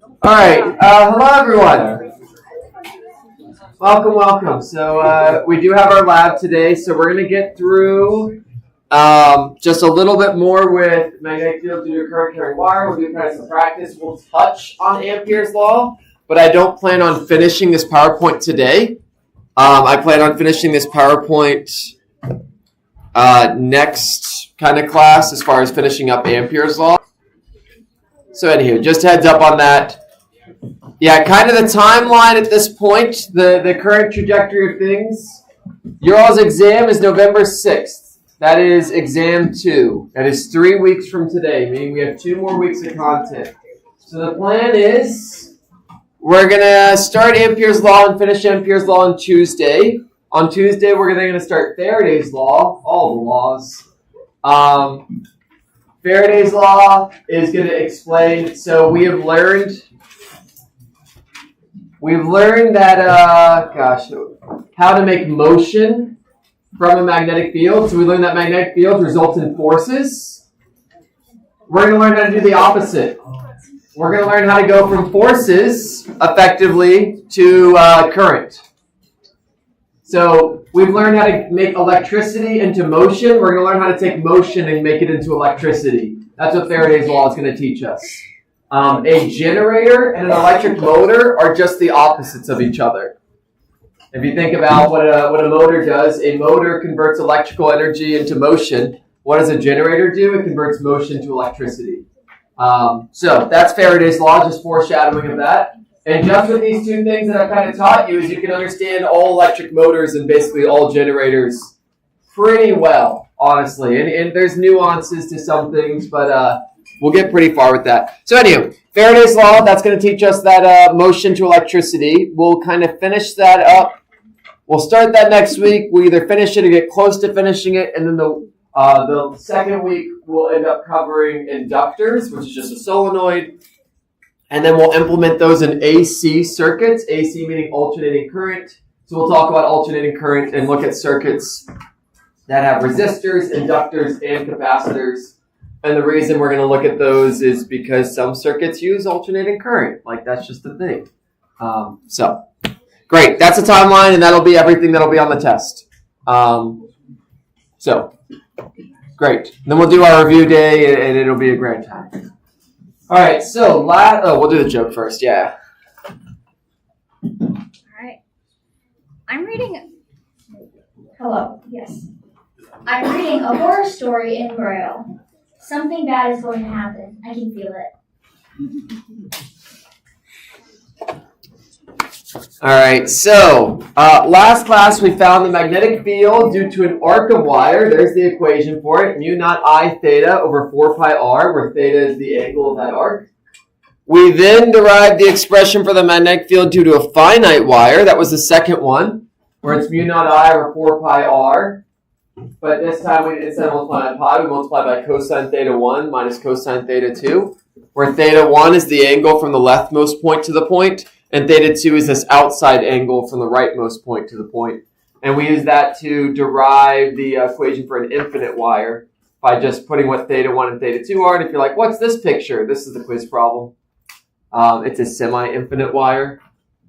All right. Hello, everyone. Welcome. So we do have our lab today. So we're going to get through just a little bit more with magnetic field due to current carrying wire. We'll do kind of some practice. We'll touch on Ampere's law, but I don't plan on finishing this PowerPoint today. I plan on finishing this PowerPoint next kind of class as far as finishing up Ampere's law. So anywho, just heads up on that. Yeah, kind of the timeline at this point, the current trajectory of things. Your all's exam is November 6th. That is exam 2. That is 3 weeks from today, meaning we have 2 more weeks of content. So the plan is we're going to start Ampere's law and finish Ampere's law on Tuesday. On Tuesday, we're going to start Faraday's law, all the laws. Faraday's law is going to explain, so we've learned that, how to make motion from a magnetic field. So we learned that magnetic fields result in forces. We're going to learn how to do the opposite. We're going to learn how to go from forces, effectively, to current. So we've learned how to make electricity into motion. We're going to learn how to take motion and make it into electricity. That's what Faraday's law is going to teach us. A generator and an electric motor are just the opposites of each other. If you think about what a motor does, a motor converts electrical energy into motion. What does a generator do? It converts motion to electricity. So that's Faraday's law, just foreshadowing of that. And just with these 2 things that I've kind of taught you is you can understand all electric motors and basically all generators pretty well, honestly. And there's nuances to some things, but we'll get pretty far with that. So anyway, Faraday's law, that's going to teach us that motion to electricity. We'll kind of finish that up. We'll start that next week. We'll either finish it or get close to finishing it. And then the second week, we'll end up covering inductors, which is just a solenoid. And then we'll implement those in AC circuits, AC meaning alternating current. So we'll talk about alternating current and look at circuits that have resistors, inductors, and capacitors. And the reason we're going to look at those is because some circuits use alternating current. Like, that's just the thing. So, great. That's a timeline, and that'll be everything that'll be on the test. So, great. Then we'll do our review day, and it'll be a great time. All right, so we'll do the joke first, yeah. All right. I'm reading a horror story in Braille. Something bad is going to happen. I can feel it. All right, so last class we found the magnetic field due to an arc of wire. There's the equation for it, mu naught I theta over 4 pi r, where theta is the angle of that arc. We then derived the expression for the magnetic field due to a finite wire. That was the second one, where it's mu naught I over 4 pi r. But this time, instead of multiplying by pi, we multiply by cosine theta 1 minus cosine theta 2, where theta 1 is the angle from the leftmost point to the point, and theta 2 is this outside angle from the rightmost point to the point. And we use that to derive the equation for an infinite wire by just putting what theta 1 and theta 2 are. And if you're like, what's this picture? This is the quiz problem. It's a semi-infinite wire.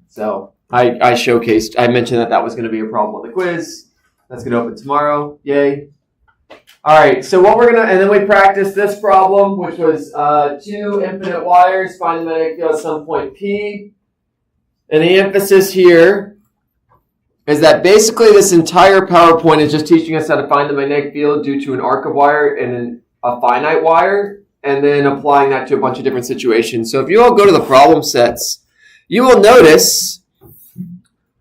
So I mentioned that was going to be a problem on the quiz. That's going to open tomorrow. Yay. All right, so and then we practiced this problem, which was 2 infinite wires, find the magnetic field at some point P. And the emphasis here is that basically this entire PowerPoint is just teaching us how to find the magnetic field due to an arc of wire and a finite wire, and then applying that to a bunch of different situations. So if you all go to the problem sets, you will notice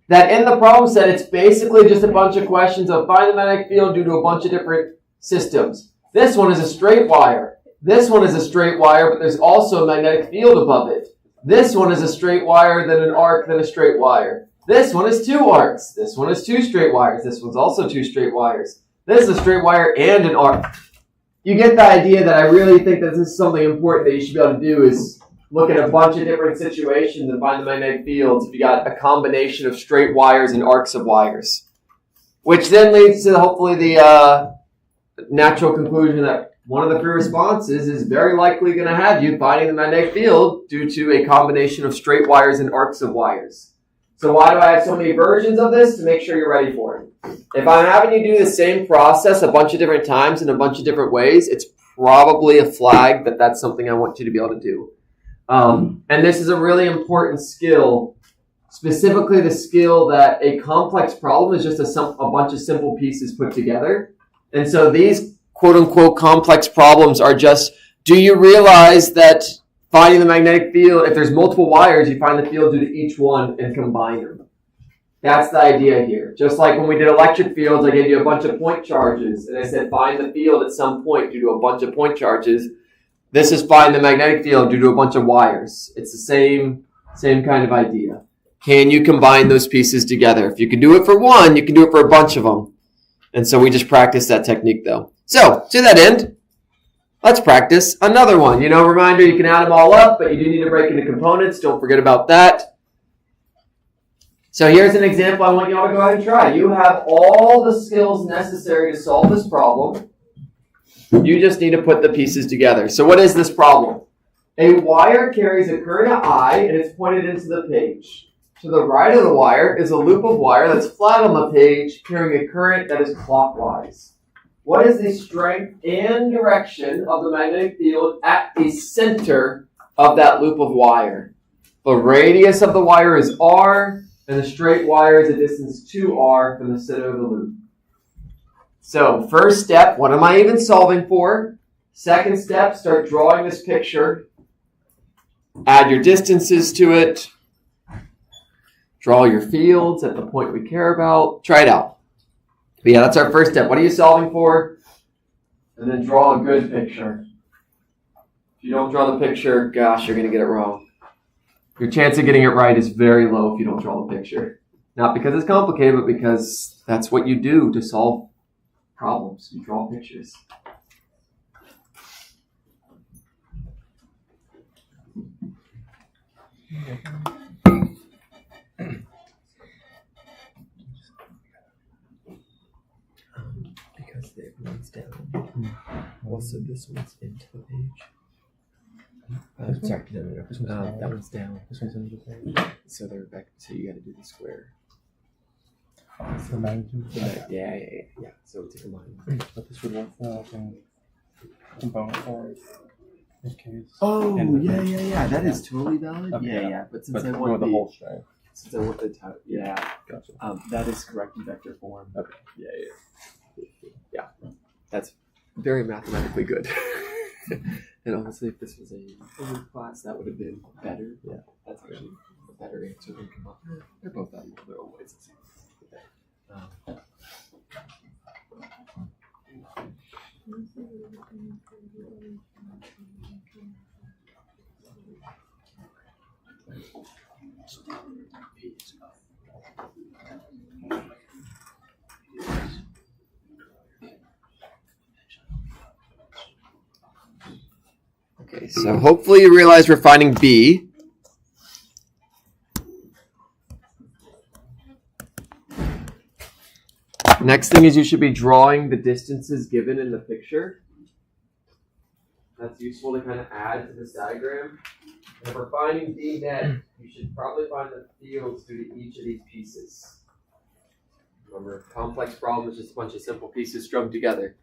that in the problem set, it's basically just a bunch of questions of find the magnetic field due to a bunch of different systems. This one is a straight wire. This one is a straight wire, but there's also a magnetic field above it. This one is a straight wire, then an arc, then a straight wire. This one is 2 arcs. This one is 2 straight wires. This one's also 2 straight wires. This is a straight wire and an arc. You get the idea that I really think that this is something important that you should be able to do is look at a bunch of different situations and find the magnetic fields if you got a combination of straight wires and arcs of wires. Which then leads to hopefully the natural conclusion that one of the three responses is very likely going to have you finding the magnetic field due to a combination of straight wires and arcs of wires. So why do I have so many versions of this? To make sure you're ready for it. If I'm having you do the same process a bunch of different times in a bunch of different ways, it's probably a flag that that's something I want you to be able to do. And this is a really important skill, specifically the skill that a complex problem is just a bunch of simple pieces put together. And so these quote-unquote complex problems are just, do you realize that finding the magnetic field, if there's multiple wires, you find the field due to each one and combine them. That's the idea here. Just like when we did electric fields, I gave you a bunch of point charges, and I said find the field at some point due to a bunch of point charges. This is find the magnetic field due to a bunch of wires. It's the same kind of idea. Can you combine those pieces together? If you can do it for one, you can do it for a bunch of them. And so we just practice that technique though. So, to that end, let's practice another one. Reminder, you can add them all up, but you do need to break into components. Don't forget about that. So here's an example I want you all to go ahead and try. You have all the skills necessary to solve this problem. You just need to put the pieces together. So what is this problem? A wire carries a current of I, and it's pointed into the page. To the right of the wire is a loop of wire that's flat on the page, carrying a current that is clockwise. What is the strength and direction of the magnetic field at the center of that loop of wire? The radius of the wire is R, and the straight wire is a distance 2R from the center of the loop. So, first step, what am I even solving for? Second step, start drawing this picture. Add your distances to it. Draw your fields at the point we care about. Try it out. But yeah, that's our first step. What are you solving for? And then draw a good picture. If you don't draw the picture, gosh, you're going to get it wrong. Your chance of getting it right is very low if you don't draw the picture. Not because it's complicated, but because that's what you do to solve problems. You draw pictures. Because one's down. Also, this one's into the page. Sorry, no. That one's down. This one's into the page. So they're back. So you got to do the square. The magnitude. Yeah. So it's a line. But this would work for component for this case. Oh, yeah. That is totally valid. Okay, yeah. But since But I want the whole strength. since I want the type, yeah. Gotcha. That is correct in vector form. Okay. Yeah. That's very mathematically good. And honestly, if this was a English class, that would have been better. Yeah, that's actually a better answer than come up. They're both valuable in their own ways. Okay, so hopefully you realize we're finding B. Next thing is you should be drawing the distances given in the picture. That's useful to kind of add to this diagram. And if we're finding B net, you should probably find the fields due to each of these pieces. Remember, complex problem is just a bunch of simple pieces strung together.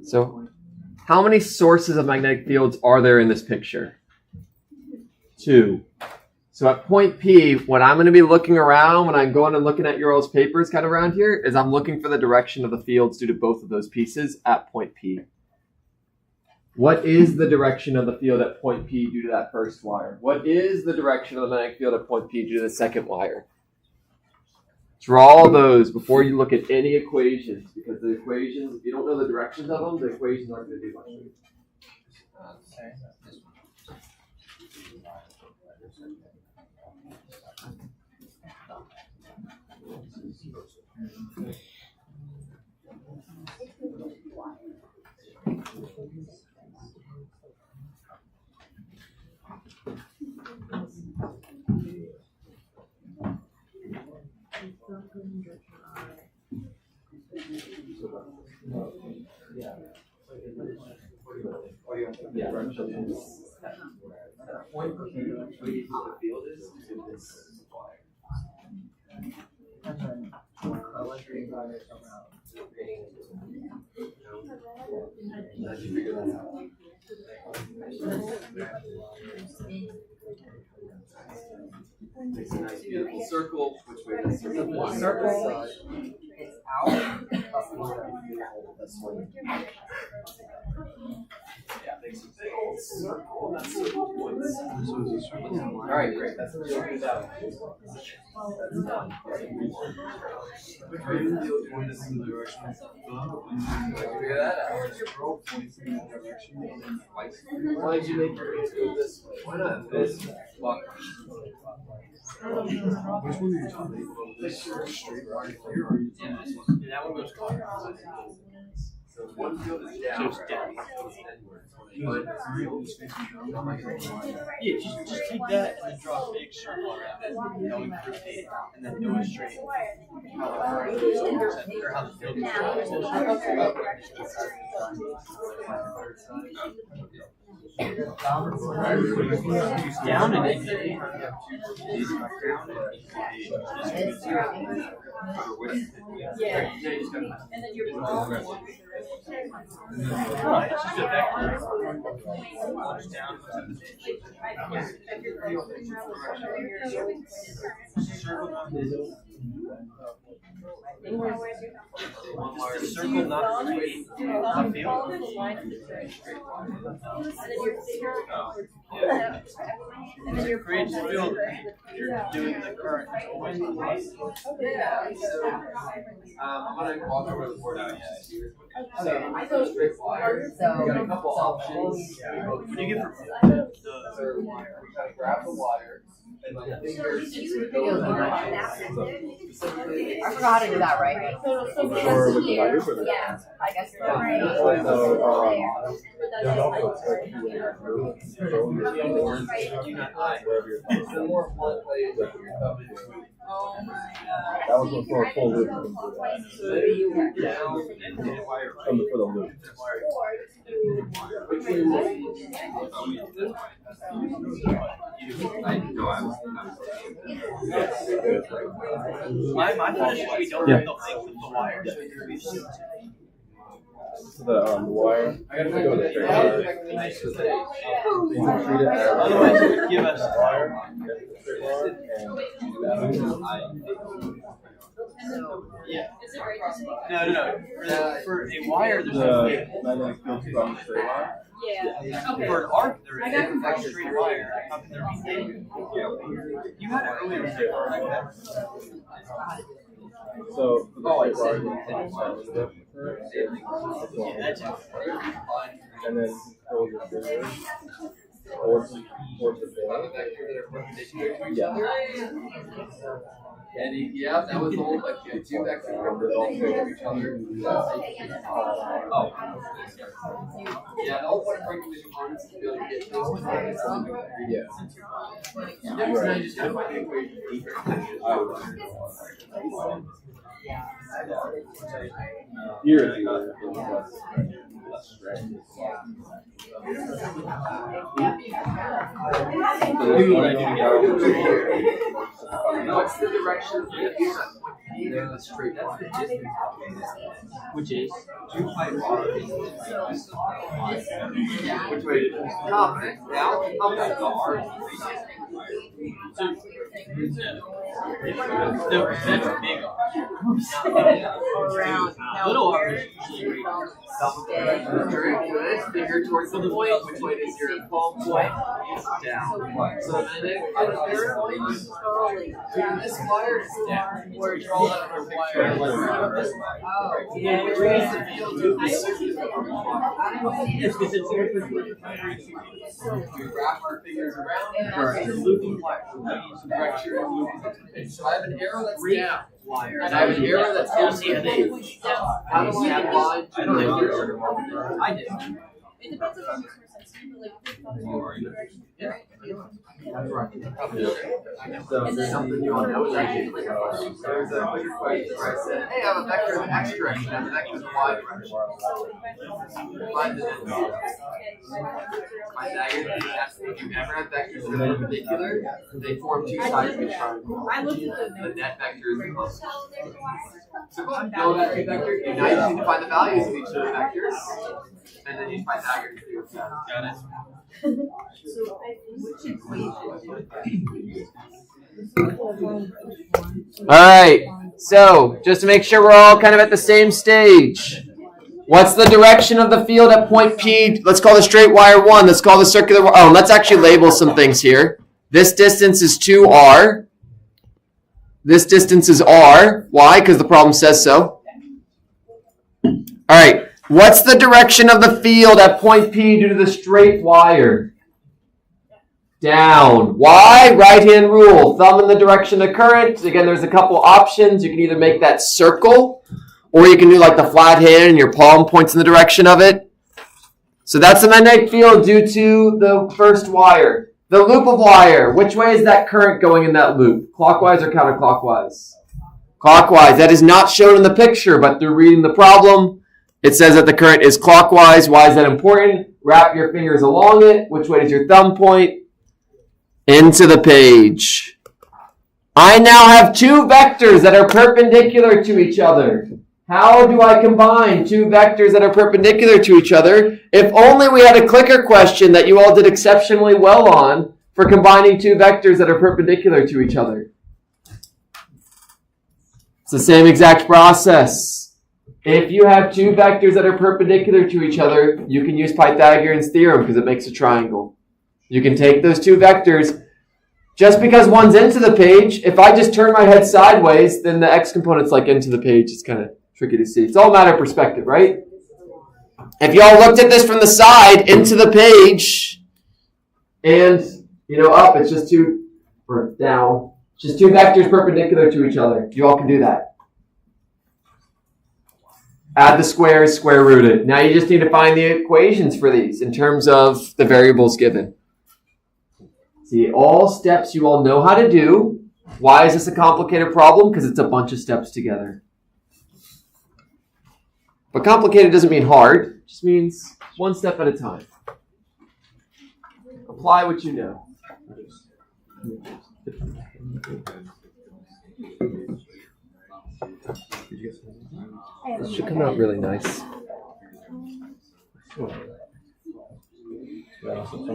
So, how many sources of magnetic fields are there in this picture? 2. So at point P, what I'm going to be looking around when I'm going and looking at your all's papers kind of around here is I'm looking for the direction of the fields due to both of those pieces at point P. What is the direction of the field at point P due to that first wire? What is the direction of the magnetic field at point P due to the second wire? Draw those before you look at any equations, because the equations, if you don't know the directions of them, the equations aren't going to do much for you. Makes a nice beautiful circle. Which way does the circle? It's out. This one. Yeah, makes a big old circle. And that circle points. All right, great. That's what we're doing out. That's done. Which way does the field point us in the direction? Figure that out. Why did you make your face go this way? Why not this way? Which one are you talking about? This straight line here, or Yeah, this one. Yeah, that one goes clockwise. So one field is down. Just down. But just facing down. Yeah, just take that and then draw a big circle around it, going through it, and then do it straight. How the current goes over, or how the field is down and then Yeah. and then you're no, it's just a vector. Goes down. Is the circle not straight up field? And then you're creating the field, you're doing the current. I'm gonna walk over the board out. So straight wire. We got a couple options. What do you get for the So we gotta grab the wire. And my fingers I forgot how to do that, right? Or with the wires or the Yeah, I guess so. the more blunt way is that you're coming to Oh my god. That was before a full loop. so you down and hit a wire right. For the loop. Which way My finish is we don't have the length of the wire, so it could be so So the wire. I gotta go with the straight wire. otherwise it would give us yeah. No. For a wire, there's no The magnetic field from straight line. For an arc, there is a straight wire. How can there be eight? You had it earlier today, correct? So for the straight wire, Yeah, that's it. and then hold your finger towards the finger. Yeah. And yeah, that was the whole like two vectors all to each other. Oh. Yeah, the whole point of breaking the components is to be able to get those components. Yeah. So now you just gotta find the equation. Here is less strength. What's the direction of the point P there in the straight line? Which is? Which way? Up, down, up, and R. Around. Little R is usually Very good. Finger towards the point. Which way is your palm point? Down. So then it, this wire is down. Where you roll out of wire. And which way is the field to the circuit? We wrap our fingers around it. The looping wire. So I have an arrow that's down. And I have an arrow that's down to the page. How do I align to the fingers? I did. It depends on the So there's something you want to know. There's a question where I said, hey, I have a vector in the x direction and a vector in the y direction. Find it. My dagger, if you ever have vectors that are perpendicular, they form two sides of a triangle. The net vector is the closest. So go ahead, know that two vector. Now you just need to find the values of each of the vectors, and then use my dagger to do that. Got it. Alright, so just to make sure we're all kind of at the same stage. What's the direction of the field at point P? Let's call the straight wire 1. Let's call the circular wire. Oh, let's actually label some things here. This distance is 2r. This distance is r. Why? Because the problem says so. Alright, what's the direction of the field at point P due to the straight wire? Down. Why? Right-hand rule. Thumb in the direction of current. Again, there's a couple options. You can either make that circle, or you can do like the flat hand and your palm points in the direction of it. So that's the magnetic field due to the first wire. The loop of wire. Which way is that current going in that loop? Clockwise or counterclockwise? Clockwise. That is not shown in the picture, but through reading the problem, it says that the current is clockwise. Why is that important? Wrap your fingers along it. Which way does your thumb point? Into the page. I now have two vectors that are perpendicular to each other. How do I combine two vectors that are perpendicular to each other? If only we had a clicker question that you all did exceptionally well on for combining two vectors that are perpendicular to each other. It's the same exact process. If you have two vectors that are perpendicular to each other, you can use Pythagorean's theorem because it makes a triangle. You can take those two vectors. Just because one's into the page, if I just turn my head sideways, then the x component's like into the page. It's kind of tricky to see. It's all a matter of perspective, right? If y'all looked at this from the side into the page, and up, it's just two, or down, just two vectors perpendicular to each other. You all can do that. Add the squares, square root it. Now you just need to find the equations for these in terms of the variables given. See, all steps you all know how to do. Why is this a complicated problem? Because it's a bunch of steps together. But complicated doesn't mean hard. It just means one step at a time. Apply what you know. This should come out really nice.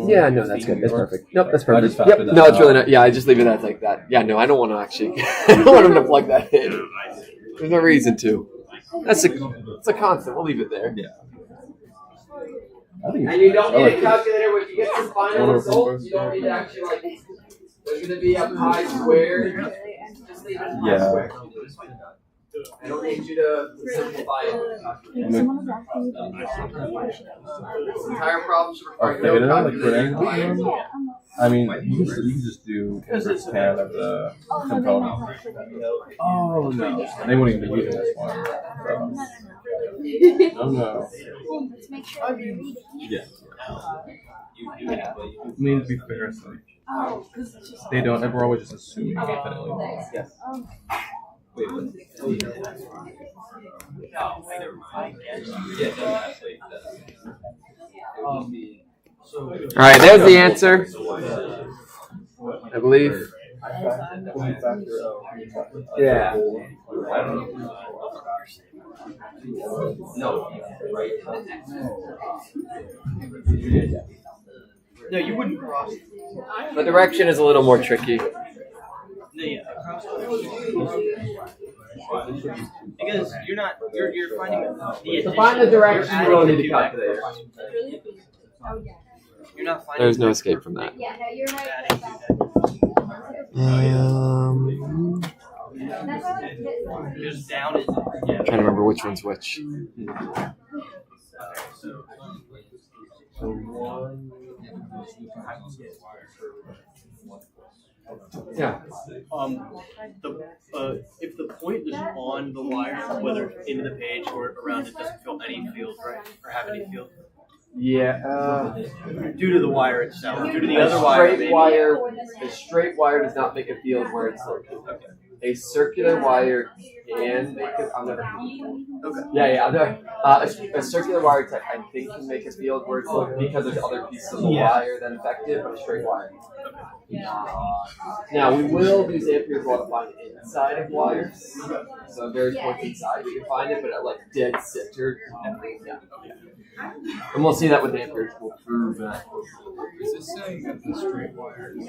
Yeah, no, that's good. That's perfect. Nope, that's perfect. Yep. No, it's really not. Yeah, I just leave it as like that. Yeah, no, I don't want to actually. I don't want him to plug that in. There's no reason to. It's a constant. We'll leave it there. Yeah. And you don't need a calculator when you get the final result. You don't need to actually like. There's going to be a pi squared. Just leave it as pi squared. I don't need you to simplify it. This entire problem should require no calculation. I mean, you can just do inverse tan of the component. Oh no, they wouldn't even be using this one. So. Oh no. Yeah. I mean, to be fair, it's like they don't. We're always just assuming infinitely long. Yes. All right, there's the answer. I believe. Yeah. No. No, you wouldn't cross. The direction is a little more tricky. No, yeah, across. Because you're finding the To find the direction, you really need to calculate. calculate. You're not finding. There's no escape from that. Yeah, no, you're right. Because down is yeah. Trying to remember which one's which. Yeah. If the point is on the wire, whether into the page or around it, doesn't feel any field, right? Or have any field. Yeah. Due to the wire itself. Due to the A other wire. straight wire. A straight wire does not make a field where it's located. Okay. A circular wire can make it. I've never. Okay. Yeah, I've never. A circular wire tech, I think, can make a field where it's located because there's other pieces of the wire that affect it, but a straight wire. Now we will use Ampere's law to find inside of wires. So very towards inside we can find it, but at like dead center. Yeah. And we'll see that with Ampere's. We'll prove that. Is this saying that the straight wire is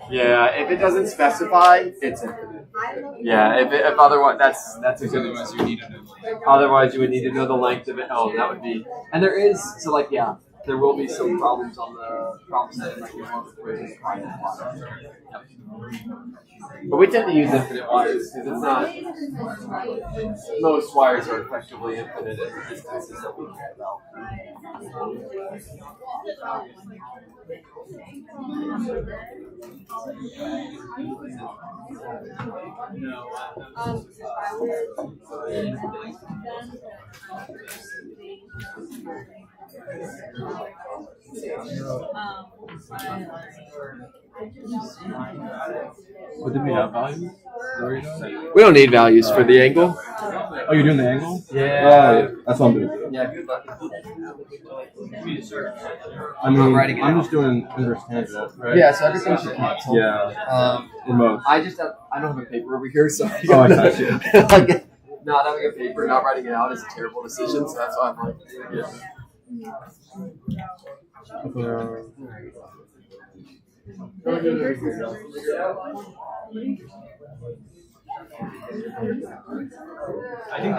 Yeah. If it doesn't specify, it's infinite. Yeah. If otherwise, that's exactly. otherwise you need to know. Otherwise, you would need to know the length of it. Oh, that would be. And there is so like yeah. There will be some problems on the problem set, like but we tend to use infinite wires because it's not. Most wires are effectively infinite at the distances that we care about. What did we have values? We don't need values for the angle. Oh, you're doing the angle? Yeah. That's what I'm doing. Yeah, good luck. I mean, I'm just doing inverse tangent, right? Yeah, so everything should cancel. Yeah. Remote. I don't have a paper over here, so Oh, I got you. not having a paper, not writing it out is a terrible decision, so that's why I'm like, I think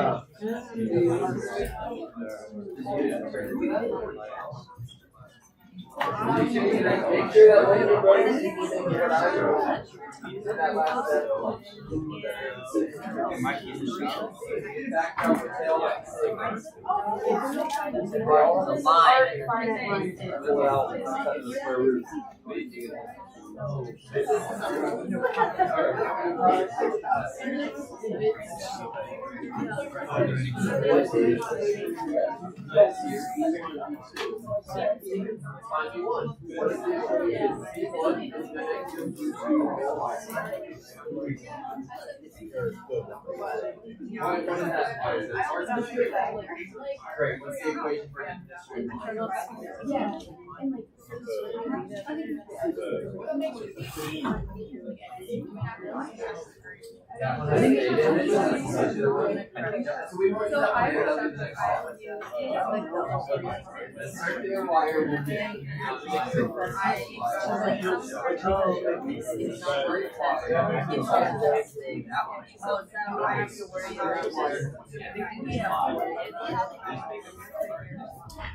great, what's the equation for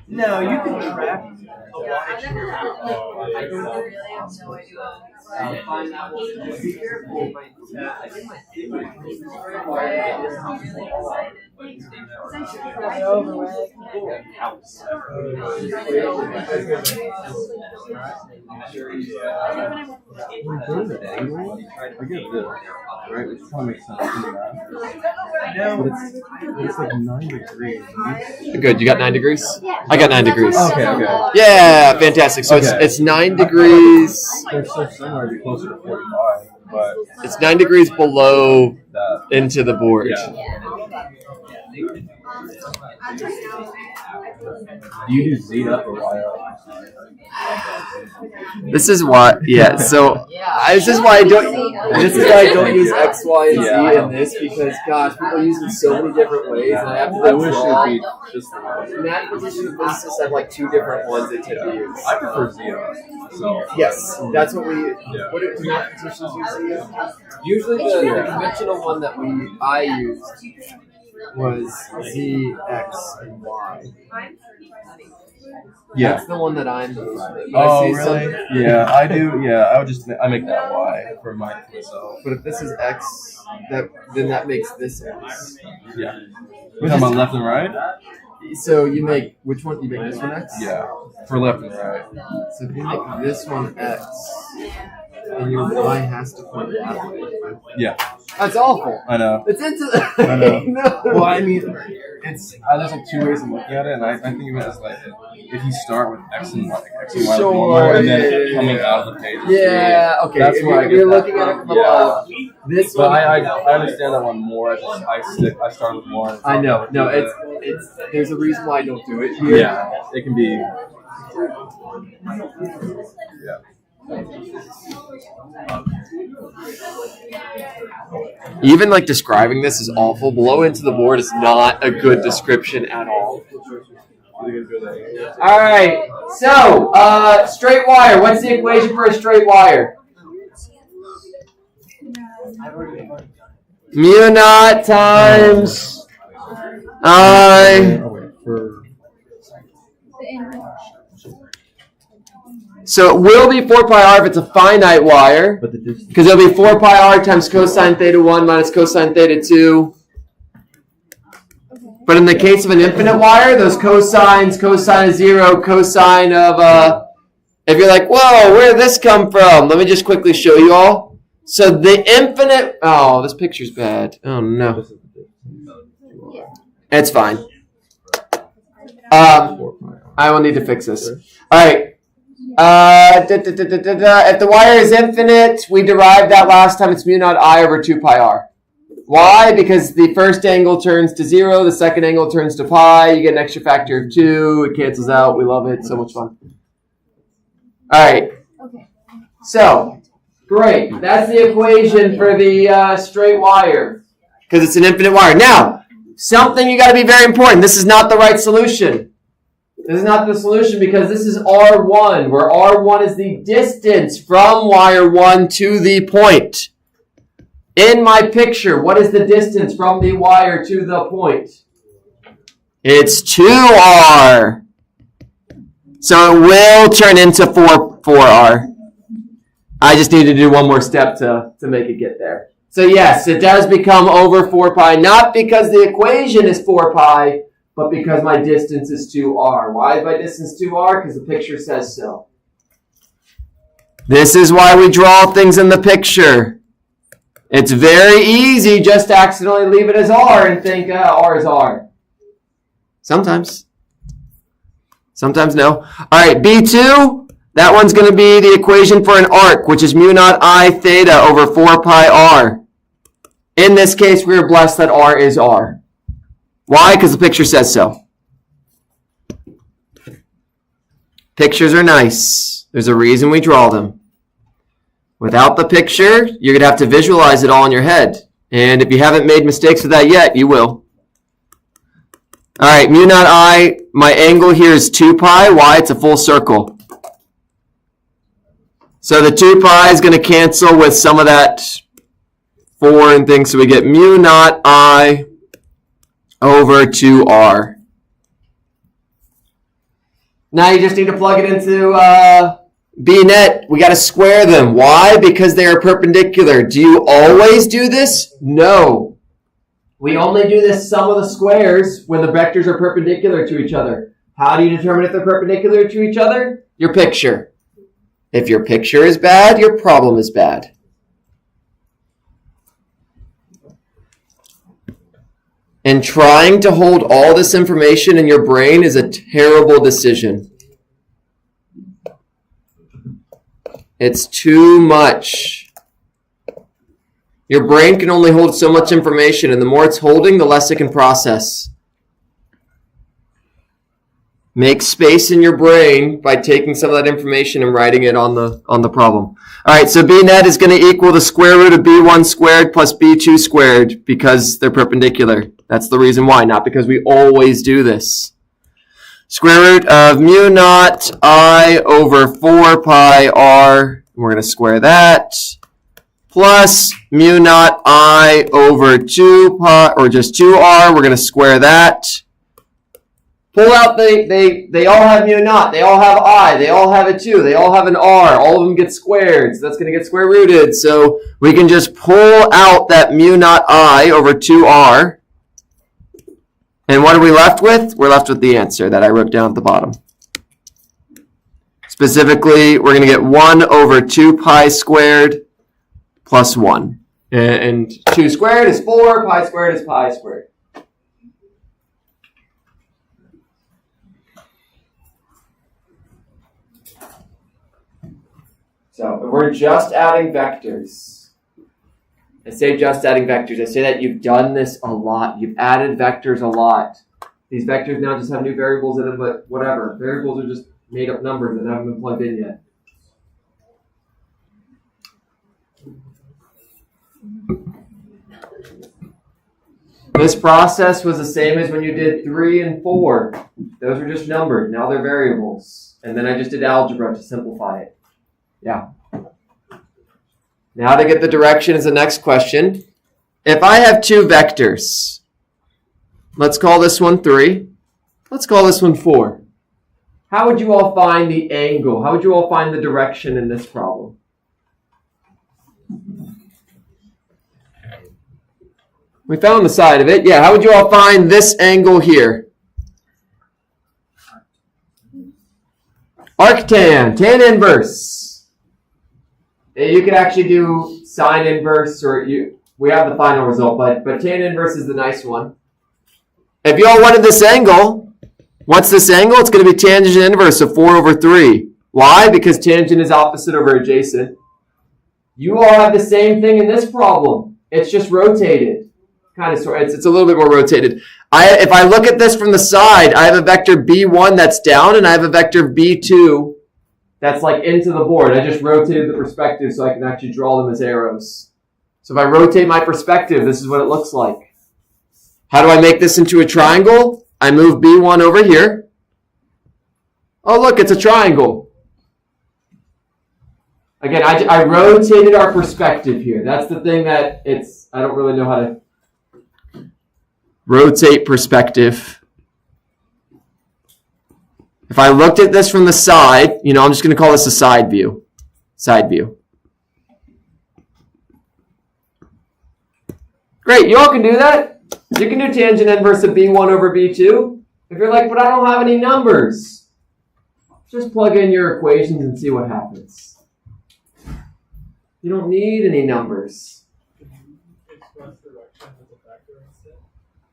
no, you can track the wattage in your mouth. I really have no idea. Be careful. I get this, right? Which kind of makes sense in the math. No, But it's like 9 degrees. Good, you got 9 degrees? I got 9 degrees. Okay, okay. Yeah, fantastic. So Okay. it's 9 degrees. They're so similar to be closer to 45, but It's 9 degrees below that. into the board. Yeah. Do you do Z up or Y up? This is why, yeah. So this is why I don't. This is why I don't use X, Y, and Z in this because, gosh, people use it so many different ways, and I have to I wish draw. it'd be just the one. Mathematician physicists have like two different ones they tend to use. I prefer Z up. So Yes, that's what we. Yeah. What do mathematicians use? Usually, the conventional one that I used was Z, X, and Y. yeah. That's the one that I'm using. When Oh I say really? something- Yeah, I do. Yeah, I would just I make that Y for myself. But if this is X, then that makes this X. Yeah. We're talking about left and right. So you make which one? You make this one X? Yeah, for left and right. So if you make this one X, then your Y has to point that way. Yeah, That's awful. I know. It's into. I know. No. Well, I mean, there's like two ways of looking at it, and I think of it as like if you start with X and Y, Sure, and then yeah. coming out of the page. Yeah. Okay. That's if where I you're, get you're that looking at it from. from above. This But one. I understand that one more. I start with one. I know. No, it's. There's a reason why I don't do it here. Yeah, it can be. Yeah. Even like describing this is awful. Below into the board is not a good description at all. All right. So, straight wire. What's the equation for a straight wire? Mu naught times I. So it will be 4 pi r if it's a finite wire, because it'll be 4 pi r times cosine theta 1 minus cosine theta 2. But in the case of an infinite wire, those cosines, cosine of 0, cosine of, if you're like, whoa, where did this come from? Let me just quickly show you all. So the infinite, oh, this picture's bad. Oh, no. It's fine. I will need to fix this. All right. If the wire is infinite, we derived that last time. It's mu naught I over 2 pi r. Why? Because the first angle turns to 0, the second angle turns to pi. You get an extra factor of 2. It cancels out. We love it. So much fun. All right. So, great. That's the equation for the straight wire because it's an infinite wire. Now, something you got to be very important. This is not the right solution. This is not the solution because this is R1, where R1 is the distance from wire 1 to the point. In my picture, what is the distance from the wire to the point? It's 2R. So it will turn into 4R. I just need to do one more step to make it get there. So yes, it does become over 4 pi, not because the equation is 4 pi, but because my distance is 2R. Why is my distance 2R? Because the picture says so. This is why we draw things in the picture. It's very easy just to accidentally leave it as R and think R is R. Sometimes. Sometimes no. All right, B2, that one's going to be the equation for an arc, which is mu naught I theta over 4 pi R. In this case, we are blessed that R is R. Why? Because the picture says so. Pictures are nice. There's a reason we draw them. Without the picture, you're going to have to visualize it all in your head. And if you haven't made mistakes with that yet, you will. All right, mu naught I, my angle here is 2 pi. Why? It's a full circle. So the 2 pi is going to cancel with some of that 4 and things. So we get mu naught I over 2R. Now you just need to plug it into B-net. We got to square them. Why? Because they are perpendicular. Do you always do this? No. We only do this sum of the squares when the vectors are perpendicular to each other. How do you determine if they're perpendicular to each other? Your picture. If your picture is bad, your problem is bad. And trying to hold all this information in your brain is a terrible decision. It's too much. Your brain can only hold so much information, and the more it's holding, the less it can process. Make space in your brain by taking some of that information and writing it on the problem. All right, so b net is going to equal the square root of b1 squared plus b2 squared because they're perpendicular. That's the reason why, not because we always do this. Square root of mu naught I over 4 pi r, we're going to square that, plus mu naught I over 2 pi, or just 2r, we're going to square that. Pull out, they all have mu naught, they all have I, they all have a 2, they all have an R, all of them get squared, so that's going to get square rooted. So we can just pull out that mu naught I over 2R. And what are we left with? We're left with the answer that I wrote down at the bottom. Specifically, we're going to get 1 over 2 pi squared plus 1. And 2 squared is 4, pi squared is pi squared. So we're just adding vectors. I say just adding vectors. I say that you've done this a lot. You've added vectors a lot. These vectors now just have new variables in them, but whatever. Variables are just made up numbers that haven't been plugged in yet. This process was the same as when you did 3 and 4. Those were just numbers. Now they're variables. And then I just did algebra to simplify it. Yeah. Now to get the direction is the next question. If I have 2 vectors, let's call this one 3. Let's call this one 4. How would you all find the angle? How would you all find the direction in this problem? We found the side of it. Yeah, how would you all find this angle here? Arctan, tan inverse. You could actually do sine inverse, or we have the final result, but tan inverse is the nice one. If you all wanted this angle, what's this angle? It's going to be tangent inverse of 4 over 3. Why? Because tangent is opposite over adjacent. You all have the same thing in this problem. It's just rotated. Kind of, it's a little bit more rotated. If I look at this from the side, I have a vector b1 that's down, and I have a vector b2 that's like into the board. I just rotated the perspective so I can actually draw them as arrows. So if I rotate my perspective, this is what it looks like. How do I make this into a triangle? I move b1 over here. Oh, look, it's a triangle. Again, I rotated our perspective here. That's the thing that I don't really know how to rotate perspective. If I looked at this from the side, I'm just going to call this a side view. Side view. Great, you all can do that. You can do tangent inverse of b1 over b2. If you're like, but I don't have any numbers, just plug in your equations and see what happens. You don't need any numbers.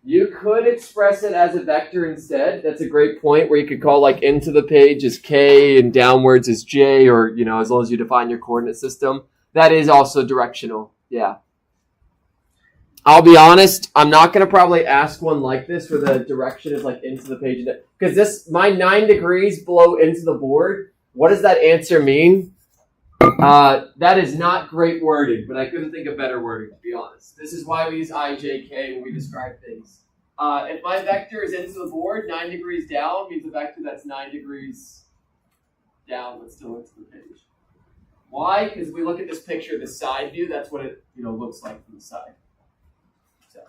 You could express it as a vector instead. That's a great point, where you could call like into the page is k and downwards is j, or as long as you define your coordinate system. That is also directional. Yeah. I'll be honest, I'm not going to probably ask one like this where the direction is like into the page, because my 9 degrees below into the board, what does that answer mean? That is not great wording, but I couldn't think of better wording, to be honest. This is why we use IJK when we describe things. If my vector is into the board, 9 degrees down means a vector that's 9 degrees down but still into the page. Why? Because we look at this picture, the side view, that's what it looks like from the side. So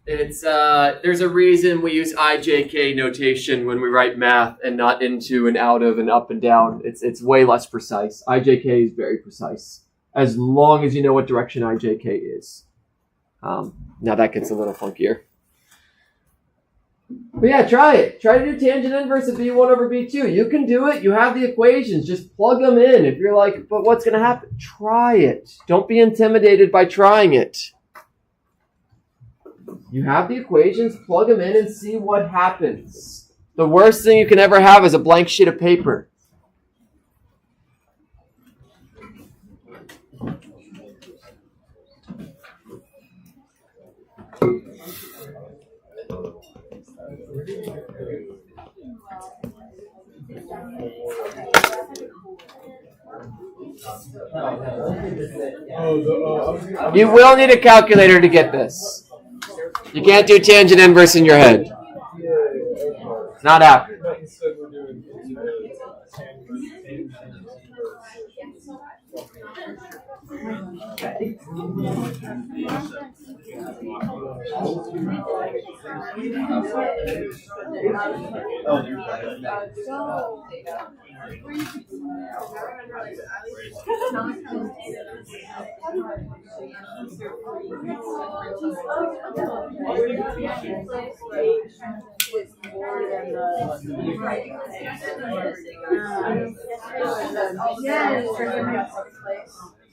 it's there's a reason we use IJK notation when we write math and not into and out of and up and down. It's way less precise. IJK is very precise, as long as you know what direction IJK is. Now that gets a little funkier. But yeah, try it. Try to do tangent inverse of b1 over b2. You can do it. You have the equations. Just plug them in. If you're like, but what's going to happen? Try it. Don't be intimidated by trying it. You have the equations. Plug them in and see what happens. The worst thing you can ever have is a blank sheet of paper. You will need a calculator to get this. You can't do tangent inverse in your head. It's not happening.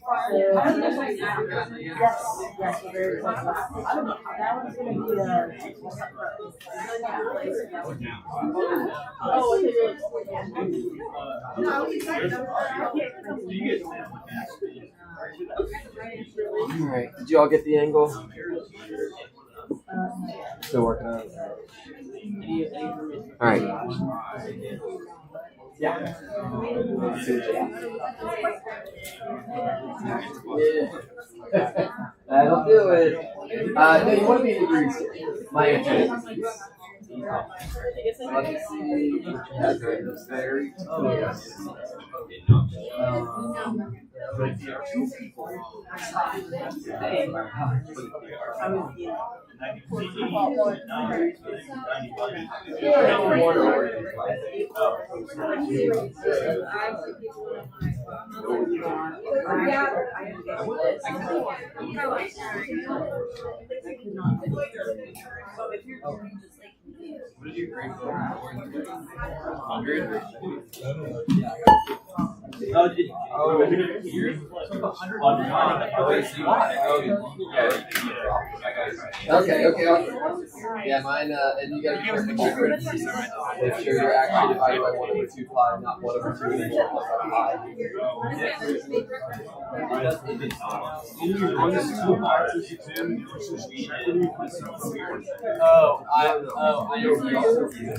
All right. Did you all get the angle? Still working on it. All right. Yeah. That'll do it. No, you want to be in degrees. My answer is. Let me see. That's very close. What did you grade for? 100? Okay. Yeah, mine, and you gotta be careful. Make sure you're actually divided by 1 over 2 pi, not 1 over 2 and then 1 plus pi.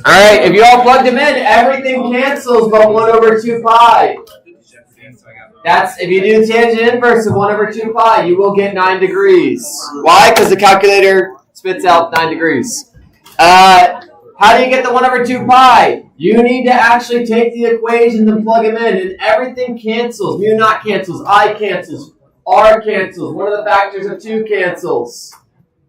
Alright, if you all plugged them in, everything cancels but 1 over 2 pi. That's, if you do tangent inverse of 1 over 2 pi, you will get 9 degrees. Why? Because the calculator spits out 9 degrees. How do you get the 1 over 2 pi? You need to actually take the equations and plug them in, and everything cancels. Mu naught cancels, I cancels, R cancels, one of the factors of 2 cancels.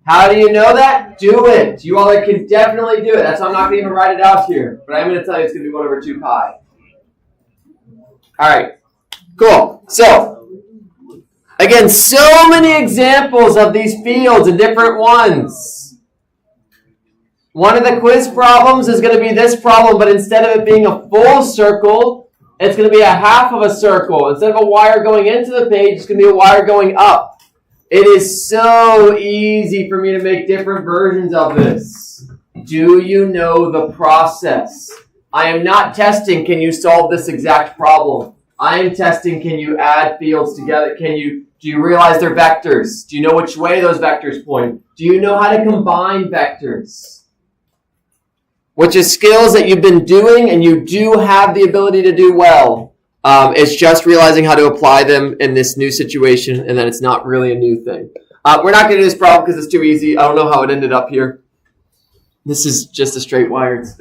How do you know that? Do it. You all can definitely do it. That's why I'm not going to even write it out here. But I'm going to tell you it's going to be 1 over 2 pi. All right. Cool. So, again, so many examples of these fields and different ones. One of the quiz problems is going to be this problem, but instead of it being a full circle, it's going to be a half of a circle. Instead of a wire going into the page, it's going to be a wire going up. It is so easy for me to make different versions of this. Do you know the process? I am not testing, can you solve this exact problem? I am testing, can you add fields together? Do you realize they're vectors? Do you know which way those vectors point? Do you know how to combine vectors? Which is skills that you've been doing and you do have the ability to do well. It's just realizing how to apply them in this new situation, and then it's not really a new thing. We're not going to do this problem because it's too easy. I don't know how it ended up here. This is just a straight wire. It's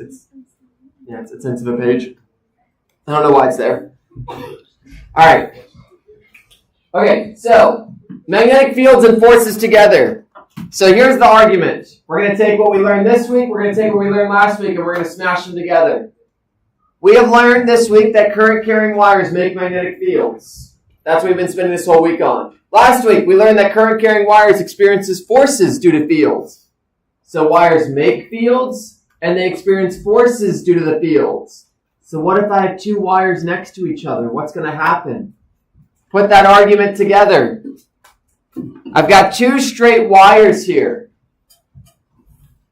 into the page. I don't know why it's there. All right. Okay, so magnetic fields and forces together. So here's the argument. We're going to take what we learned this week, we're going to take what we learned last week, and we're going to smash them together. We have learned this week that current-carrying wires make magnetic fields. That's what we've been spending this whole week on. Last week, we learned that current-carrying wires experiences forces due to fields. So wires make fields, and they experience forces due to the fields. So what if I have 2 wires next to each other? What's going to happen? Put that argument together. I've got 2 straight wires here.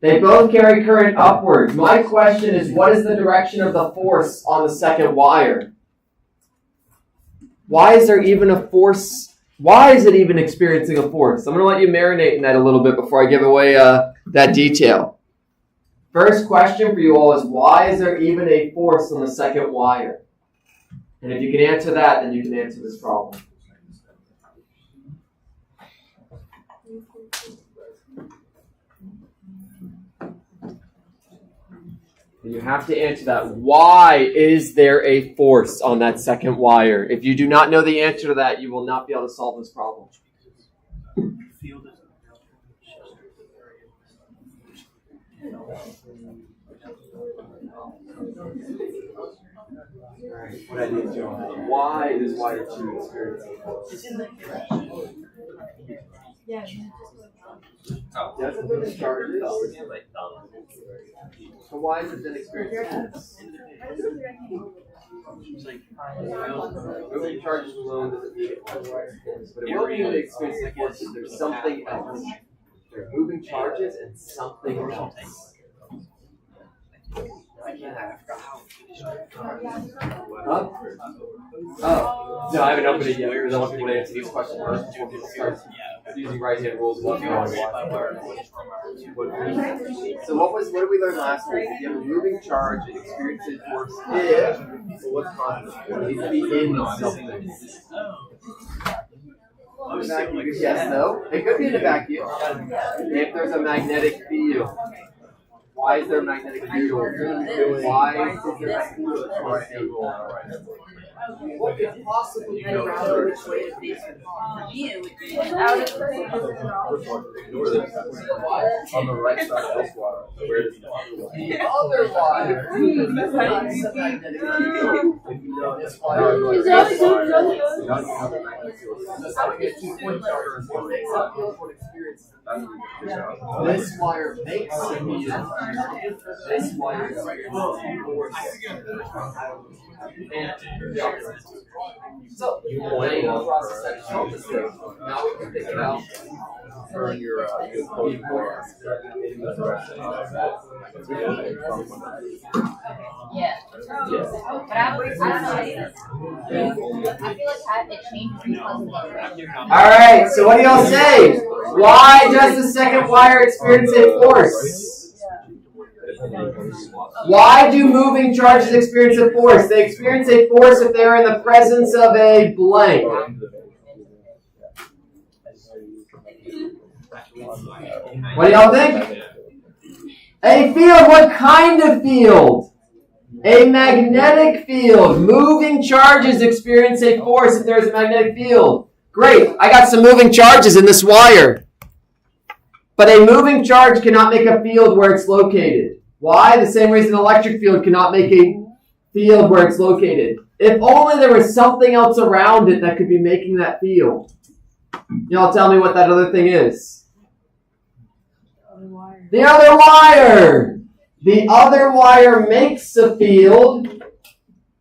They both carry current upward. My question is, what is the direction of the force on the second wire? Why is there even a force? Why is it even experiencing a force? I'm going to let you marinate in that a little bit before I give away that detail. First question for you all is, why is there even a force on the second wire? And if you can answer that, then you can answer this problem. You have to answer that. Why is there a force on that second wire? If you do not know the answer to that, you will not be able to solve this problem. Why does wire 2 experience a force? Doesn't moving charges. So why is it then experiencing force? Moving charges alone doesn't mean it has force, but it will mean that experiencing force if there's something else. There's moving charges and something else. Huh? Oh, no, I haven't opened it yet. I want people to answer these questions first before people start using right-hand rules. So what did we learn last week? If you have a moving charge, it experiences force if, so what's constant? It needs to be in something. Yes, no. It could be in a vacuum. If there's a magnetic field. Why is there a magnetic field? Why is there a field? What could possibly be around which way to be? On the right side of this wire. Where is the other wire? That's a magnetic field. This wire. This wire makes a field. This wire experiences force. So, playing the process that shows us this. Now we can think about turn your code more in the direction of that. Yeah. But I don't know. I feel like it changed because of the Alright, so what do y'all say? Why does the second wire experience a force? Why do moving charges experience a force? They experience a force if they are in the presence of a blank. What do y'all think? A field. What kind of field? A magnetic field. Moving charges experience a force if there's a magnetic field. Great. I got some moving charges in this wire. But a moving charge cannot make a field where it's located. Why? The same reason an electric field cannot make a field where it's located. If only there was something else around it that could be making that field. Y'all tell me what that other thing is. The other wire. The other wire makes a field.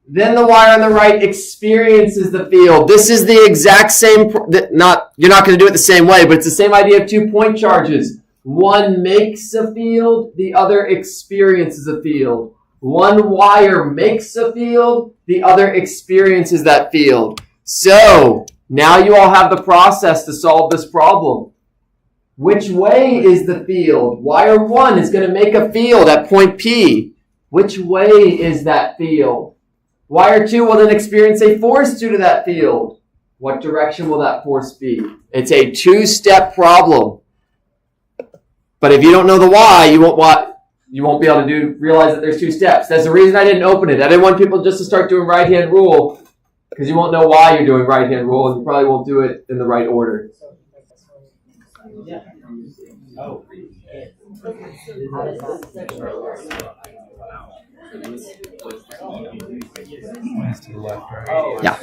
Then the wire on the right experiences the field. This is the exact same, you're not going to do it the same way, but it's the same idea of 2 point charges. One makes a field, the other experiences a field. One wire makes a field, the other experiences that field. So, now you all have the process to solve this problem. Which way is the field? Wire 1 is going to make a field at point P. Which way is that field? Wire 2 will then experience a force due to that field. What direction will that force be? It's a 2-step problem. But if you don't know the why, you won't be able to realize that there's 2 steps. That's the reason I didn't open it. I didn't want people just to start doing right-hand rule because you won't know why you're doing right-hand rule and you probably won't do it in the right order. To the left, right? Yeah.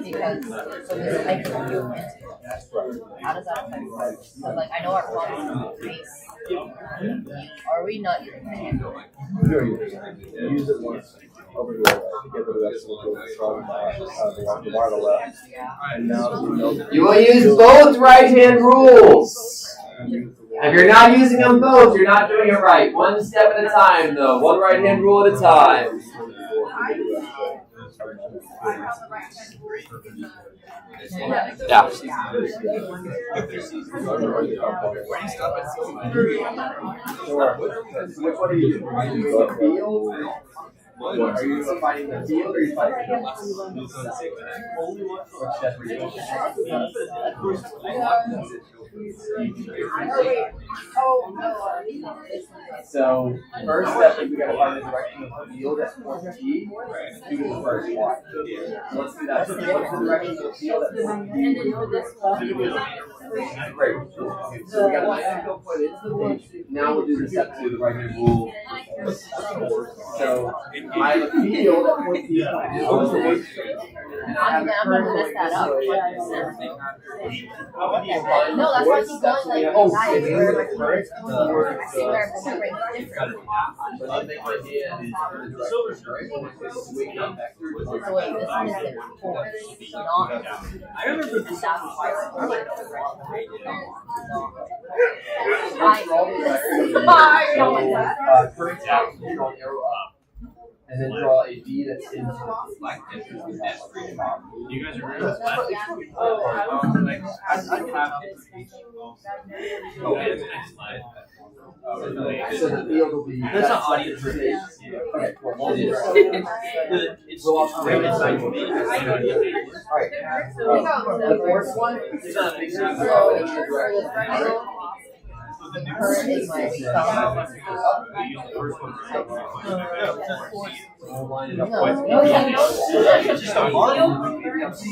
because so this type of movement, how does that affect us? So like I know our problems face. Are we not using the handle? Use it once over to get rid of that from the wire to the left. And now you will use both right-hand rules. If you're not using them both, you're not doing it right. One step at a time, though. One right-hand rule at a time. Yeah. Which one are you using? Are you finding the field or are you finding the So, first step is we gotta find the direction of the field at point P due to the first one. Let's do that. What's the direction of the field at point P? Great. So we got a magnetic point into the page. Now we'll do the step 2, the right-hand rule. So I have a field at point P pointing towards the base. And I have a I'm gonna mess that up. No, that's why I keep going like Oh, diet, it's where my the current's correct, going, I see where I'm remembering different. But the big idea is the direction, right? Swing up vector. So wait, this one is the force, not. I remember the sound fire. Current out, draw an arrow up. And then draw a V that's into the You guys are ready? So the field will be. That's not audio. Okay, cool. It's right inside me. Alright. The fourth one is not a big So, the current is my thumb. No, It's just a mark. my current is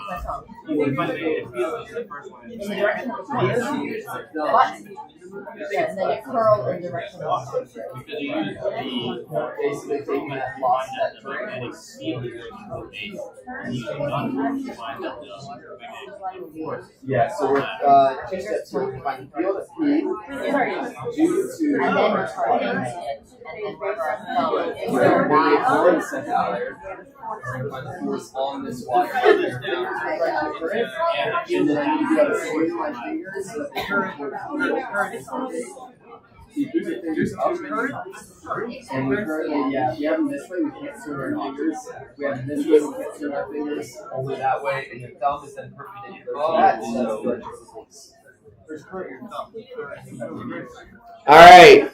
my thumb. In the direction of the point. But, yeah, and then it curls in the direction of the point. Basically taking that loss, that turn. Yeah, so we're two steps here. We find the field at P due And then we turn into it, and then wherever our thumb is, we're going to set out there. We're going to find the force on this wire. And then you got to swing my fingers. You do your fingers up. And we currently, we have them this way, we can't swing our fingers. We have them this way, we can't swing our fingers. Only that way, and your thumb is then perpendicular to that. So that's the there's current your thumb. All right.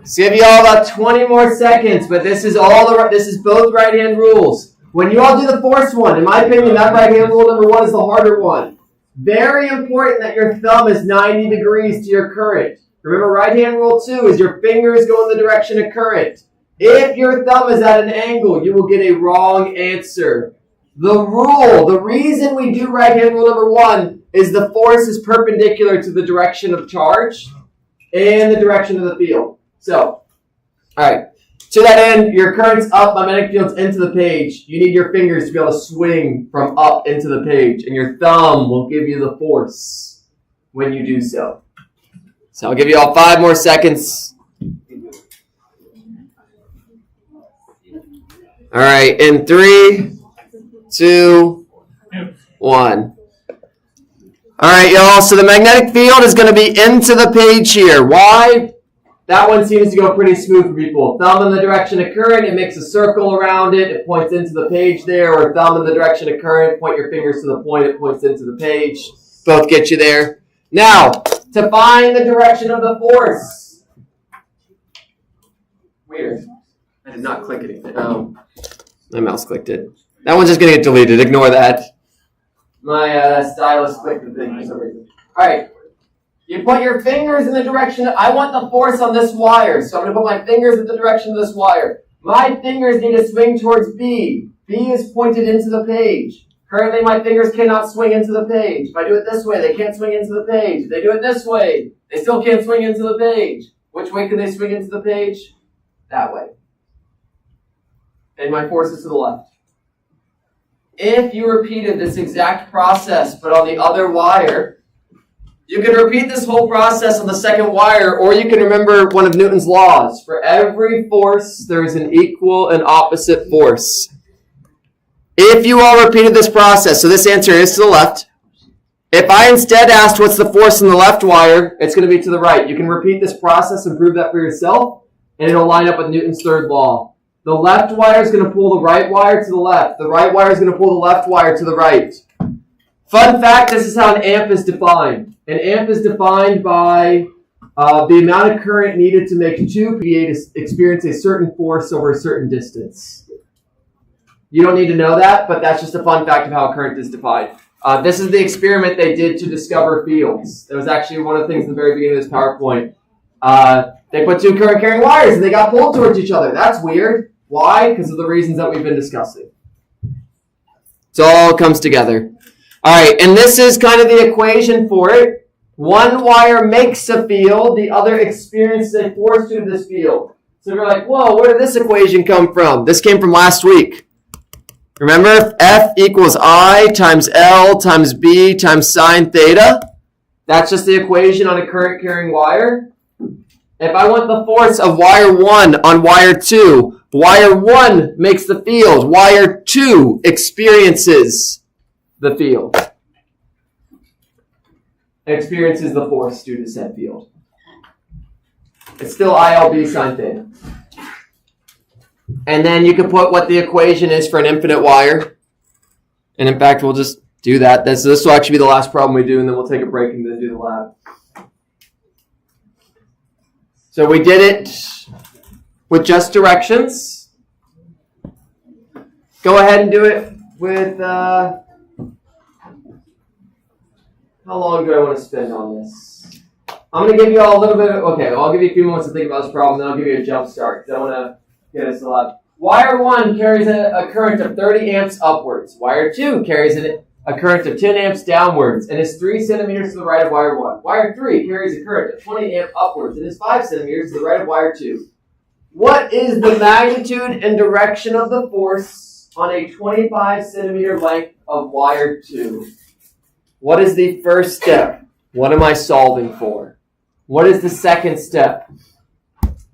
So give you all about 20 more seconds, but this is both right-hand rules. When you all do the force one, in my opinion, that right-hand rule number 1 is the harder one. Very important that your thumb is 90 degrees to your current. Remember, right-hand rule 2 is your fingers go in the direction of current. If your thumb is at an angle, you will get a wrong answer. The reason we do right-hand rule number 1 is the force is perpendicular to the direction of charge and the direction of the field. So, alright, to that end, your current's up, magnetic field's into the page. You need your fingers to be able to swing from up into the page, and your thumb will give you the force when you do so. So I'll give you all 5 more seconds. Alright, in 3, 2, 1. Alright, y'all, so the magnetic field is going to be into the page here. Why? That one seems to go pretty smooth for people. Thumb in the direction of current, it makes a circle around it. It points into the page there. Or thumb in the direction of current, point your fingers to the point, it points into the page. Both get you there. Now, to find the direction of the force. Weird. I did not click anything. Oh, my mouse clicked it. That one's just going to get deleted. Ignore that. My stylus clicked the thing for some reason. All right. You put your fingers in the direction. I want the force on this wire, so I'm going to put my fingers in the direction of this wire. My fingers need to swing towards B. B is pointed into the page. Currently, my fingers cannot swing into the page. If I do it this way, they can't swing into the page. If they do it this way, they still can't swing into the page. Which way can they swing into the page? That way. And my force is to the left. If you repeated this exact process, but on the other wire, you can repeat this whole process on the second wire, or you can remember one of Newton's laws. For every force, there is an equal and opposite force. If you all repeated this process, so this answer is to the left. If I instead asked what's the force in the left wire, it's going to be to the right. You can repeat this process and prove that for yourself, and it'll line up with Newton's third law. The left wire is going to pull the right wire to the left. The right wire is going to pull the left wire to the right. Fun fact, this is how an amp is defined. An amp is defined by The amount of current needed to make two PDA experience a certain force over a certain distance. You don't need to know that, but that's just a fun fact of how current is defined. This is the experiment they did to discover fields. That was actually one of the things at the very beginning of this PowerPoint. They put two current carrying wires and they got pulled towards each other. That's weird. Why? Because of the reasons that we've been discussing. So it all comes together. All right, and this is kind of the equation for it. One wire makes a field, the other experiences a force due to this field. So you're like, whoa, where did this equation come from? This came from last week. Remember, F equals I times L times B times sine theta. That's just the equation on a current carrying wire. If I want the force of wire 1 on wire 2, wire 1 makes the field. Wire 2 experiences the field. It experiences the force due to said field. It's still ILB sine theta. And then you can put what the equation is for an infinite wire. And in fact, we'll just do that. This will actually be the last problem we do, and then we'll take a break and then do the lab. So we did it with just directions. Go ahead and do it with, how long do I want to spend on this? I'm going to give you all a little bit of, okay, I'll give you a few moments to think about this problem, then I'll give you a jump start, because I want to get us a lot. Wire 1 carries a current of 30 amps upwards. Wire 2 carries a current of 10 amps downwards and is 3 centimeters to the right of wire 1. Wire 3 carries a current of 20 amp upwards and is 5 centimeters to the right of wire 2. What is the magnitude and direction of the force on a 25 centimeter length of wire 2? What is the first step? What am I solving for? What is the second step?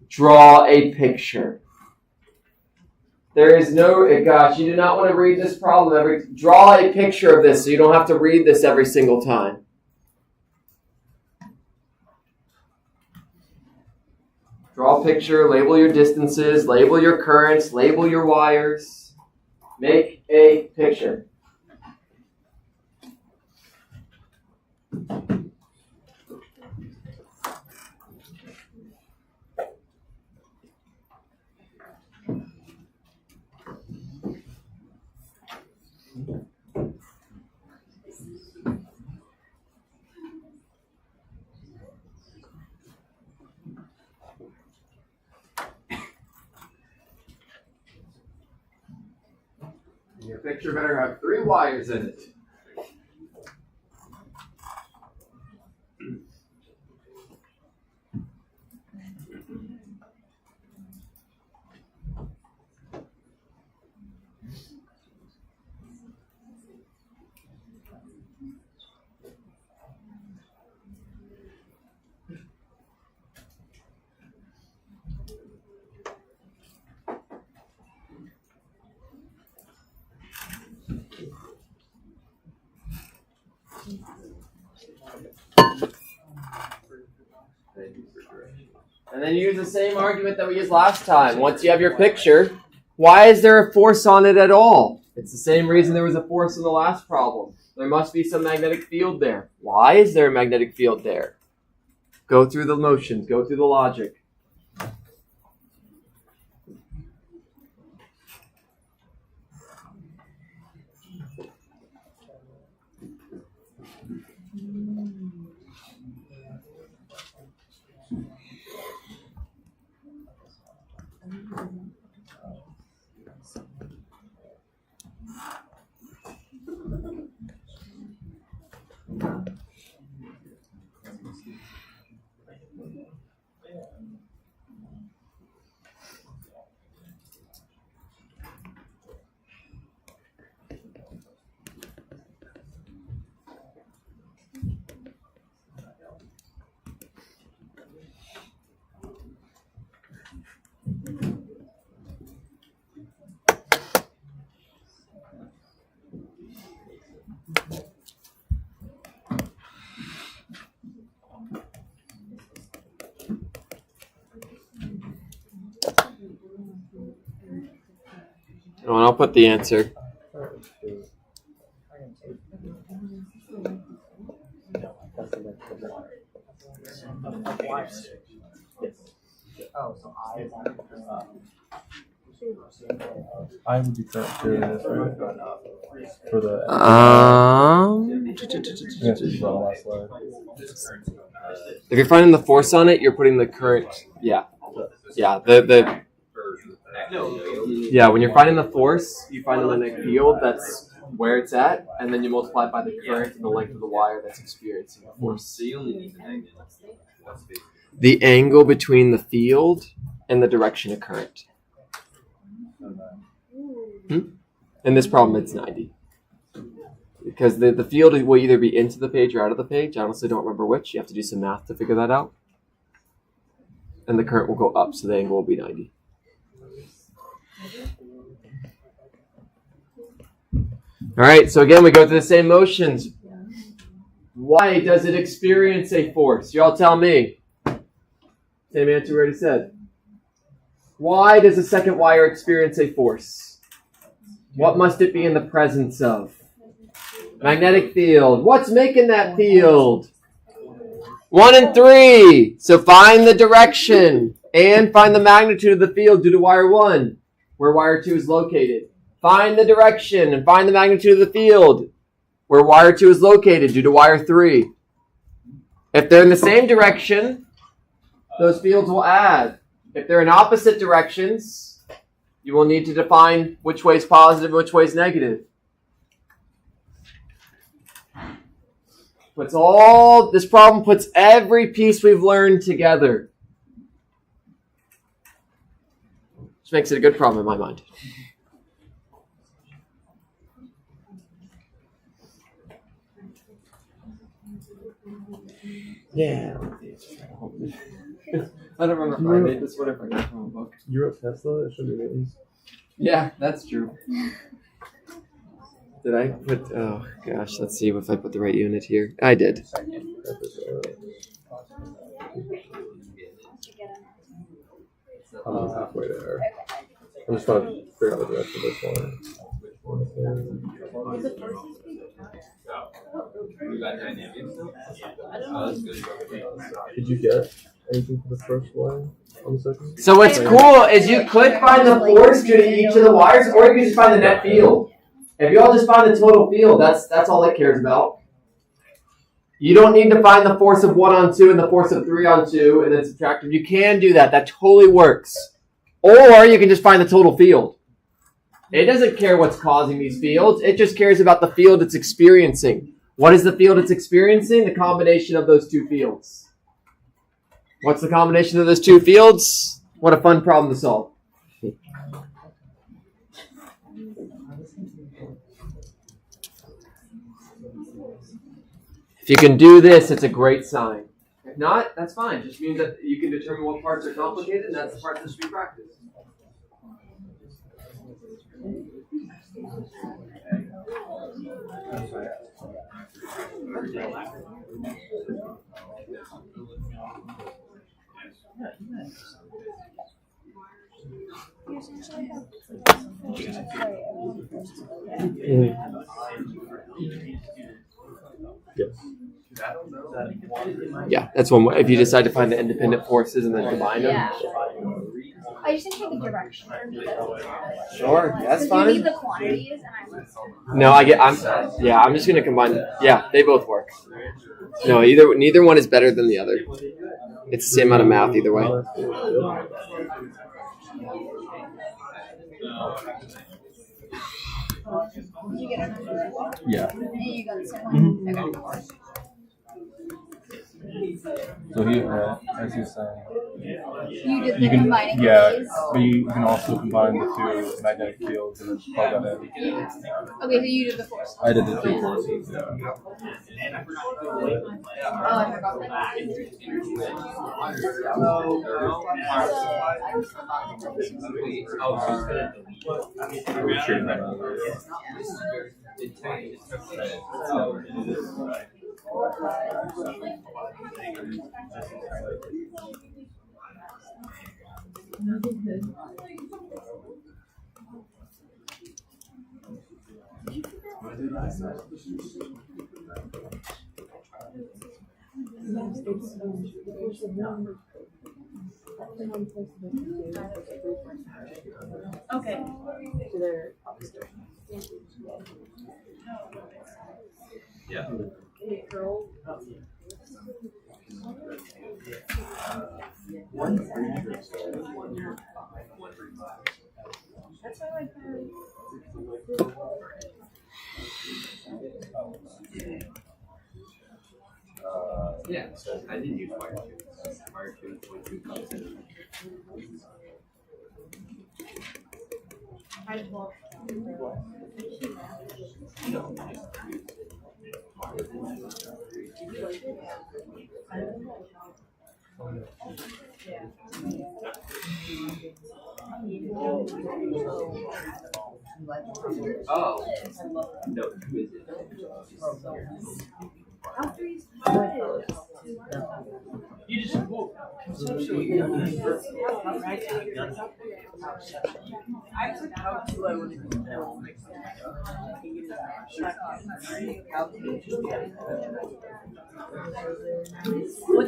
Draw a picture. There is no, gosh, you do not want to read this problem draw a picture of this so you don't have to read this every single time. Draw a picture, label your distances, label your currents, label your wires. Make a picture. Your picture better have 3 wires in it. And then you use the same argument that we used last time. Once you have your picture, why is there a force on it at all? It's the same reason there was a force in the last problem. There must be some magnetic field there. Why is there a magnetic field there? Go through the motions. Go through the logic. Oh, and I'll put the answer. Of wires. Oh, so I would be current too, right? For the last slide. If you're finding the force on it, you're putting the current. Yeah. When you're finding the force, you find the magnetic field. That's where it's at, and then you multiply it by the current and the length of the wire that's experiencing the force. The angle between the field and the direction of current. In this problem, it's 90. Because the field will either be into the page or out of the page. I honestly don't remember which. You have to do some math to figure that out. And the current will go up, so the angle will be 90. All right, so again, we go through the same motions. Why does it experience a force? You all tell me. Same answer we already said. Why does the second wire experience a force? What must it be in the presence of? Magnetic field. What's making that field? 1 and 3. So find the direction and find the magnitude of the field due to wire 1, where wire 2 is located. Find the direction and find the magnitude of the field where wire 2 is located due to wire 3. If they're in the same direction, those fields will add. If they're in opposite directions, you will need to define which way is positive and which way is negative. This problem puts every piece we've learned together. Which makes it a good problem in my mind. Yeah. I don't remember if I made this one, if I got it from a book. You wrote Tesla? It should be Newton's. Yeah, that's true. Did I put, oh gosh, let's see if I put the right unit here. I did. I'm halfway there. I'm just trying to figure out the direction of this one. Did you get anything for the first one on the second? So what's cool is you could find the force due to each of the wires, or you can just find the net field. If you all just find the total field, that's all it cares about. You don't need to find the force of 1 on 2 and the force of 3 on 2 and then subtract them. You can do that. That totally works. Or you can just find the total field. It doesn't care what's causing these fields. It just cares about the field it's experiencing. What is the field it's experiencing? The combination of those two fields. What's the combination of those two fields? What a fun problem to solve. If you can do this, it's a great sign. If not, that's fine. It just means that you can determine what parts are complicated, and that's the part that should be practiced. Yeah, that's one way. If you decide to find the independent forces and then combine them. Yeah. I just didn't take the direction. Sure, that's You fine. need the quantities, and I was. No, I'm just gonna combine. Yeah, they both work. No, neither one is better than the other. It's the same amount of math either way. Did you get a number? Yeah. And you got the same one? Mm-hmm. Okay. So he, as he was saying, You did the you can, combining yeah, of these? but you can also combine the two magnetic fields and then plug that in. Okay, so you did the force. I did the two forces, yeah. Oh, I forgot that. We should that out. Okay. Yeah, I did use wire two. Wire two, comes in. Oh. No, who is it? You just well, conceptually.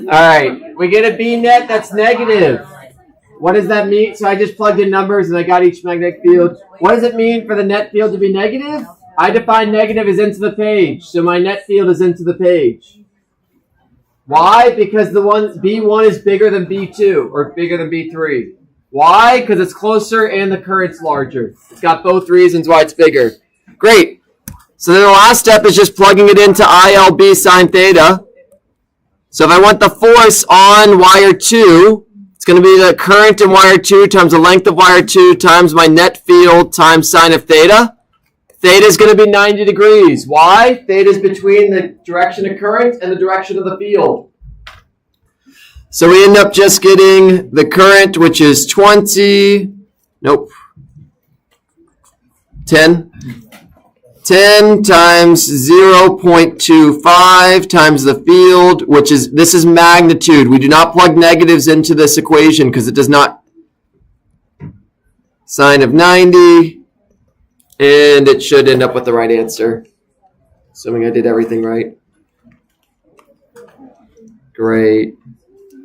Alright, we get a B net that's negative. What does that mean? So I just plugged in numbers and I got each magnetic field. What does it mean for the net field to be negative? I define negative as into the page. So my net field is into the page. Why? Because the one B1 is bigger than B2 or bigger than B3. Why? Because it's closer and the current's larger. It's got both reasons why it's bigger. Great. So then the last step is just plugging it into ILB sine theta. So if I want the force on wire 2, it's going to be the current in wire 2 times the length of wire 2 times my net field times sine of theta. Theta is going to be 90 degrees. Why? Theta is between the direction of current and the direction of the field. So we end up just getting the current, which is 10 times 0.25 times the field, which is, this is magnitude. We do not plug negatives into this equation because it does not. Sine of 90. And it should end up with the right answer, assuming I did everything right. Great.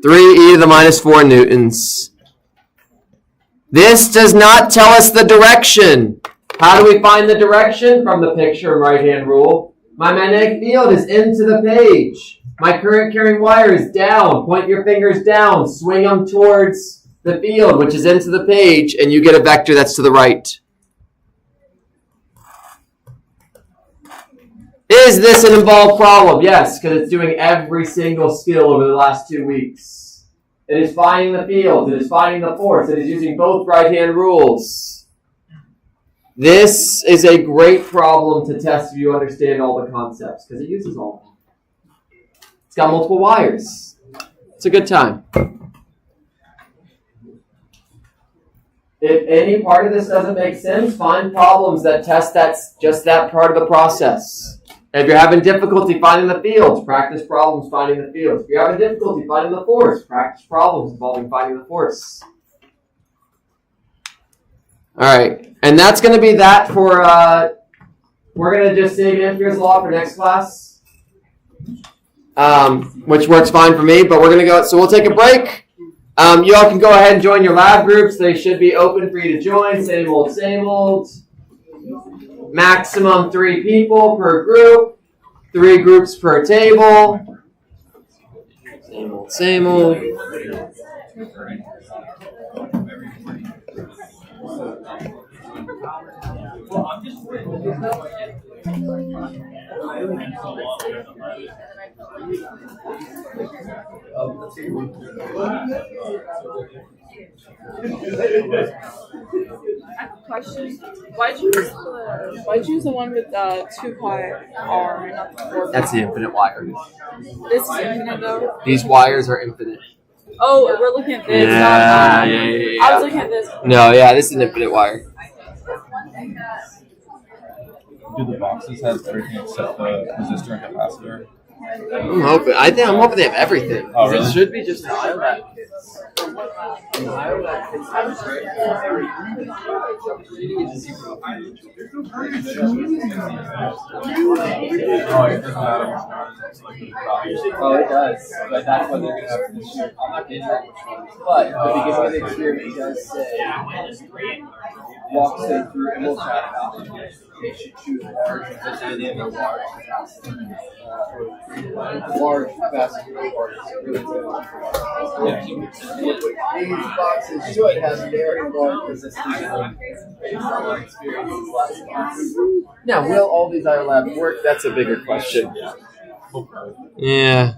3e to the minus 4 newtons. This does not tell us the direction. How do we find the direction? From the picture and right-hand rule. My magnetic field is into the page. My current carrying wire is down. Point your fingers down. Swing them towards the field, which is into the page, and you get a vector that's to the right. Is this an involved problem? Yes, because it's doing every single skill over the last 2 weeks. It is finding the field. It is finding the force. It is using both right-hand rules. This is a great problem to test if you understand all the concepts, because it uses all of them. It's got multiple wires. It's a good time. If any part of this doesn't make sense, find problems that test just that part of the process. If you're having difficulty finding the fields, practice problems finding the fields. If you're having difficulty finding the force, practice problems involving finding the force. All right, and that's going to be that for, we're going to just save Ampere's law for next class, which works fine for me, but we're going to go, so we'll take a break. You all can go ahead and join your lab groups. They should be open for you to join. Same old, same old. Maximum 3 people per group. 3 groups per table. Same old, same old. Question: Why'd you use the one with 2 pi R, not the 4 pi? That's the infinite wire. This is infinite though. These wires are infinite. Oh, we're looking at this. Yeah, not, yeah. I was looking at this. No, yeah, this is an infinite wire. Do the boxes have everything except the resistor and capacitor? I'm hoping they have everything. Oh, really? It should be just Oh, it does. But that's what they're going to have this year. I'm not going to know which one. But the beginning of the experiment does say, walk them through, and we'll chat about it. They should choose large visiting or large vascular parts. Really good. These boxes should have very large resistance based on our experiences last month. Now, will all these IOLABs work? That's a bigger question. Yeah.